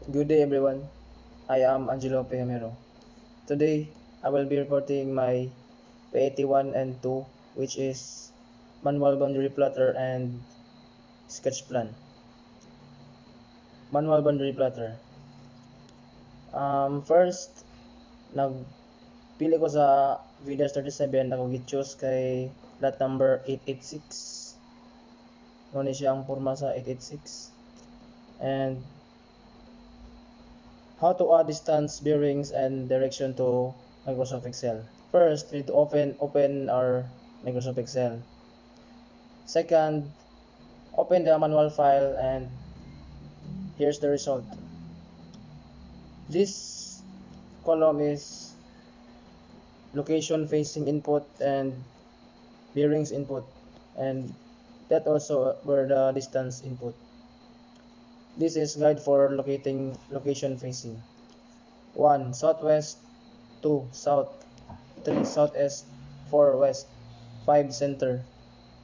Good day everyone, I am Angelo Pejamero. Today, I will be reporting my P81 and 2, which is manual boundary plotter and sketch plan. Manual boundary plotter. First, nagpili ko sa Vidas 37, ako gi-choose kay lot number 886. Ngunit siya ang porma sa 886. And how to add distance, bearings, and direction to Microsoft Excel. First, we need to open our Microsoft Excel. Second, open the manual file and here's the result. This column is location facing input and bearings input, and that also were the distance input. This is guide for locating location facing. 1. Southwest, 2. South, 3. Southeast, 4. West, 5. Center,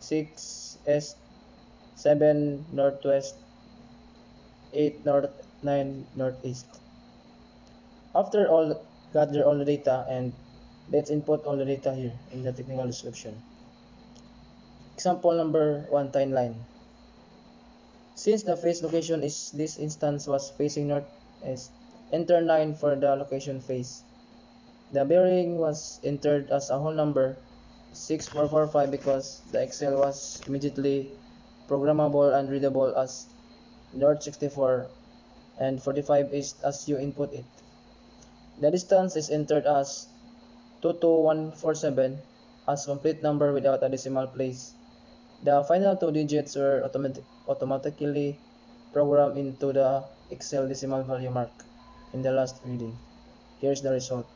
6. East, 7. Northwest, 8. North, 9. Northeast. After all, gather all the data and let's input all the data here in the technical description. Example number 1, timeline. Since the face location is this instance was facing northeast, enter 9 for the location face. The bearing was entered as a whole number 6445 because the Excel was immediately programmable and readable as north 64 and 45 east as you input it. The distance is entered as 22147 as complete number without a decimal place. The final two digits were automatically programmed into the Excel decimal value mark in the last reading. Here's the result.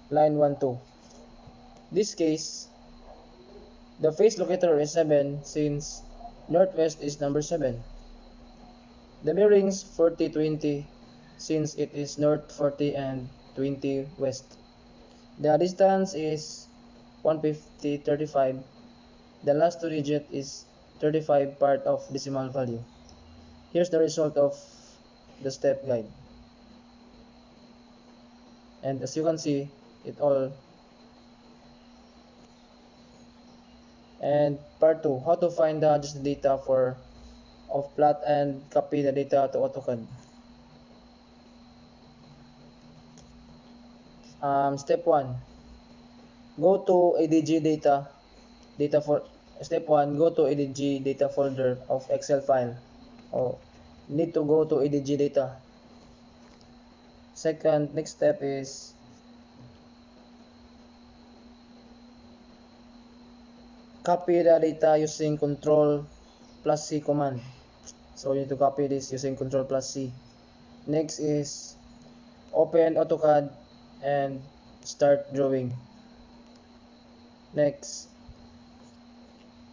Line 1, 2. This case, the face locator is 7 since northwest is number 7. The bearings 40-20 since it is north 40 and 20 west. The distance is 150-35. The last two digit is 35 part of decimal value. Here's the result of the step guide. And as you can see, it all. And part 2, how to find the adjusted data of plot and copy the data to AutoCAD. Step 1, go to ADG step 1, go to ADG data folder of Excel file. Need to go to ADG data. Second, next step is copy the data using Ctrl+C command. So you need to copy this using Ctrl+C. Next is open AutoCAD and start drawing. Next,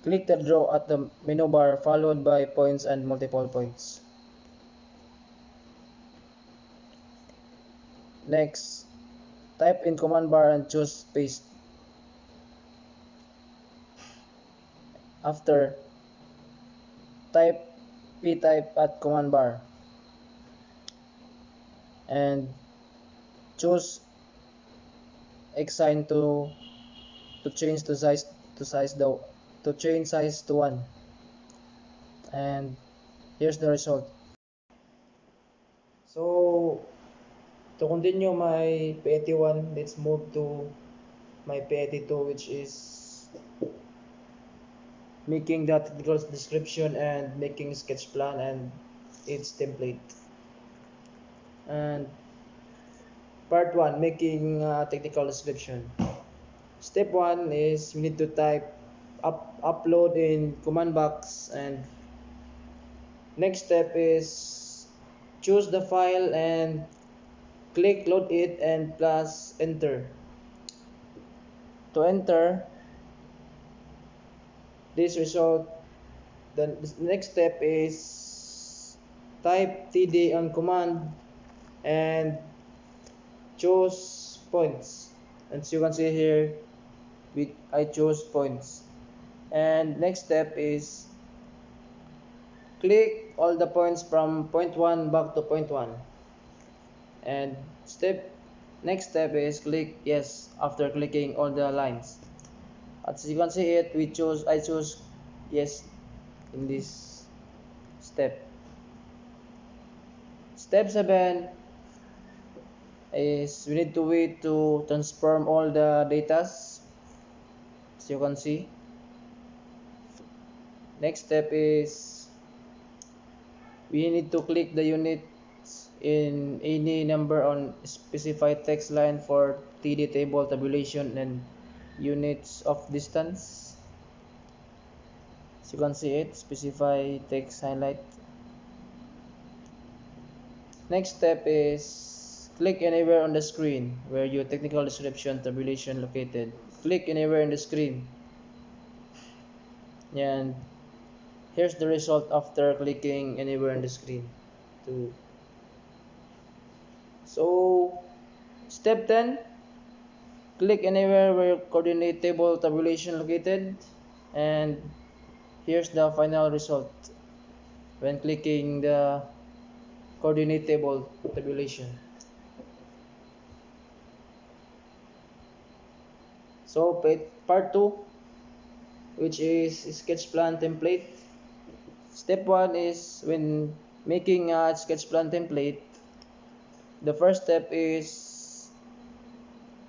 click the draw at the menu bar followed by points and multiple points. Next, type in command bar and choose paste. After, type ptype at command bar and choose Xsign to change size to 1. And here's the result. So to continue my P81, let's move to my P82, which is making the technical description and making sketch plan and its template. And part 1, making technical description. Step 1 is you need to type upload in command box, and next step is choose the file and click load it and plus enter. To enter this result, the next step is type TD on command and choose points. As you can see here, I chose points. And next step is click all the points from point 1 back to point 1. And next step is click yes after clicking all the lines. As you can see it, I choose yes in this step. Step 7 is we need to wait to transform all the datas, as you can see. Next step is we need to click the units in any number on specified text line for TD table tabulation and units of distance. As you can see it, specify text highlight. Next step is click anywhere on the screen where your technical description tabulation located. Click anywhere in the screen. And here's the result after clicking anywhere in the screen. So step 10, click anywhere where coordinate table tabulation located, and here's the final result when clicking the coordinate table tabulation. So part 2, which is sketch plan template. Step 1 is when making a sketch plan template, the first step is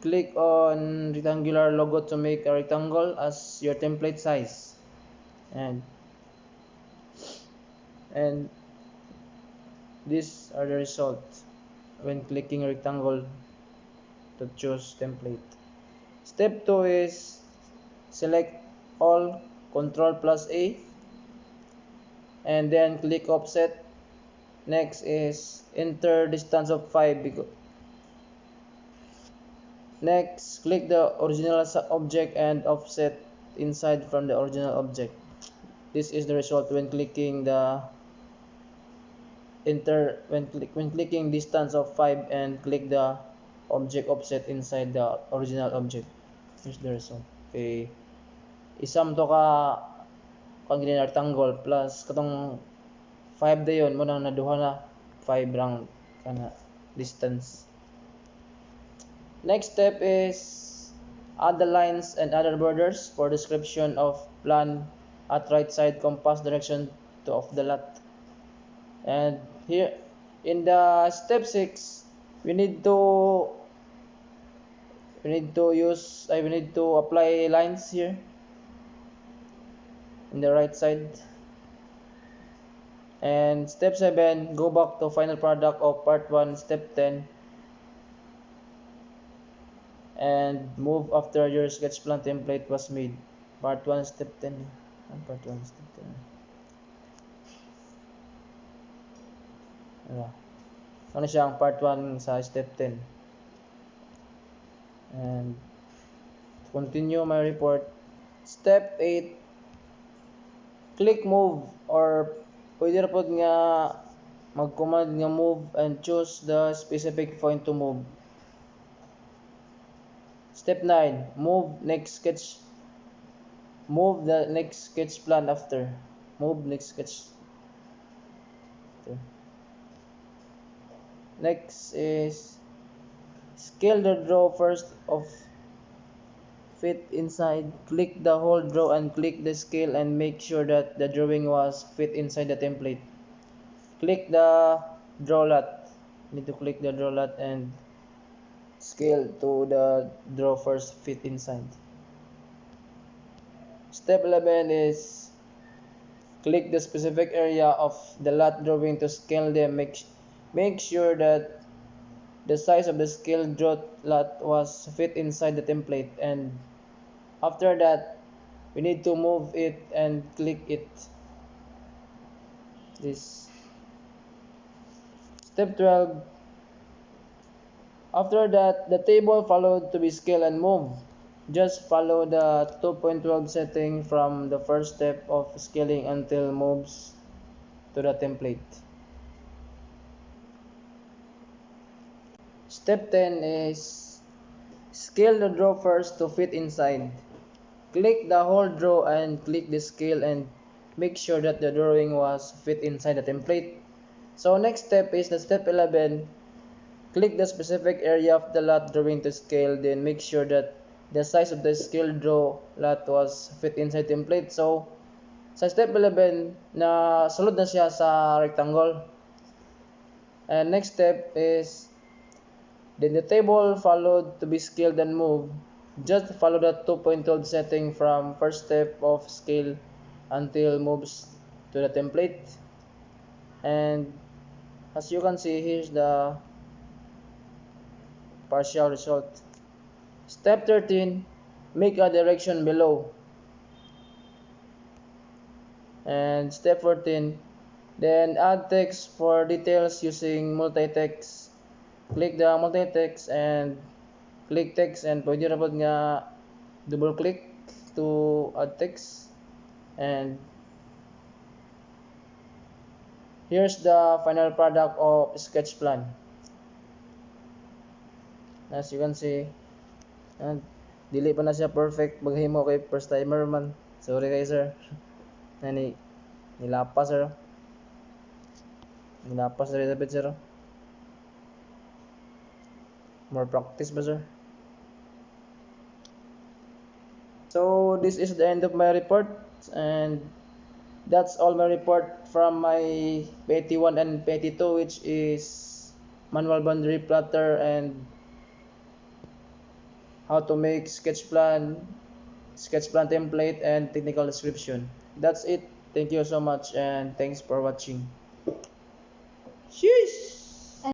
click on rectangular logo to make a rectangle as your template size, and these are the results when clicking rectangle to choose template. Step 2 is select all, Ctrl+A, and then click offset. Next is enter distance of 5. Next, click the original object and offset inside from the original object. This is the result when clicking the when clicking distance of 5 and click the object offset inside the original object. Here's the result. Okay. Isam to ka kung gini rectangle plus katong 5 dayon mo nang naduha na 5 rang kana distance. Next step is add the lines and other borders for description of plan at right side compass direction to of the lot. And here in the step 6, we need to apply lines here in the right side. And step 7, go back to final product of part 1, step 10, and move after your sketch plan template was made. Part 1, step 10. Part 1, step 10. Ano siya ang part 1 sa step 10. And to continue my report, step 8, click move, or pwede ra pod nga mag-command nga move and choose the specific point to move. Step 9, move the next sketch plan after. Move next sketch. Next is scale the draw first of fit inside. Click the whole draw and click the scale and make sure that the drawing was fit inside the template. Click the draw lot. Need to click the draw lot and scale to the draw first fit inside. Step 11 is click the specific area of the lot drawing to scale them. Make sure that the size of the scale draw lot was fit inside the template, and after that we need to move it and click it. This step 12. After that, the table followed to be scaled and moved. Just follow the 2.12 setting from the first step of scaling until moves to the template. Step 10 is scale the draw first to fit inside. Click the whole draw and click the scale and make sure that the drawing was fit inside the template. So next step is the step 11. Click the specific area of the lot drawing to scale, then make sure that the size of the scale draw lot was fit inside template. So sa step 11, na sulod na siya sa rectangle. And next step is then the table followed to be scaled and moved. Just follow the 2.12 setting from first step of scale until moves to the template. And as you can see, here's the partial result. Step 13, make a direction below. And step 14, then add text for details using multi-text. Click the multi-text and click text, and pwede ra nga double click to add text. And here's the final product of sketch plan. As you can see, and dili pa na siya perfect, maghimo kay first timer man. Sorry kay sir. Nilapas sir. Nilapas rin bit sir. More practice ba sir? So this is the end of my report, and that's all my report from my Petty 1 and Petty 2, which is manual boundary plotter and how to make sketch plan template, and technical description. That's it. Thank you so much, and thanks for watching.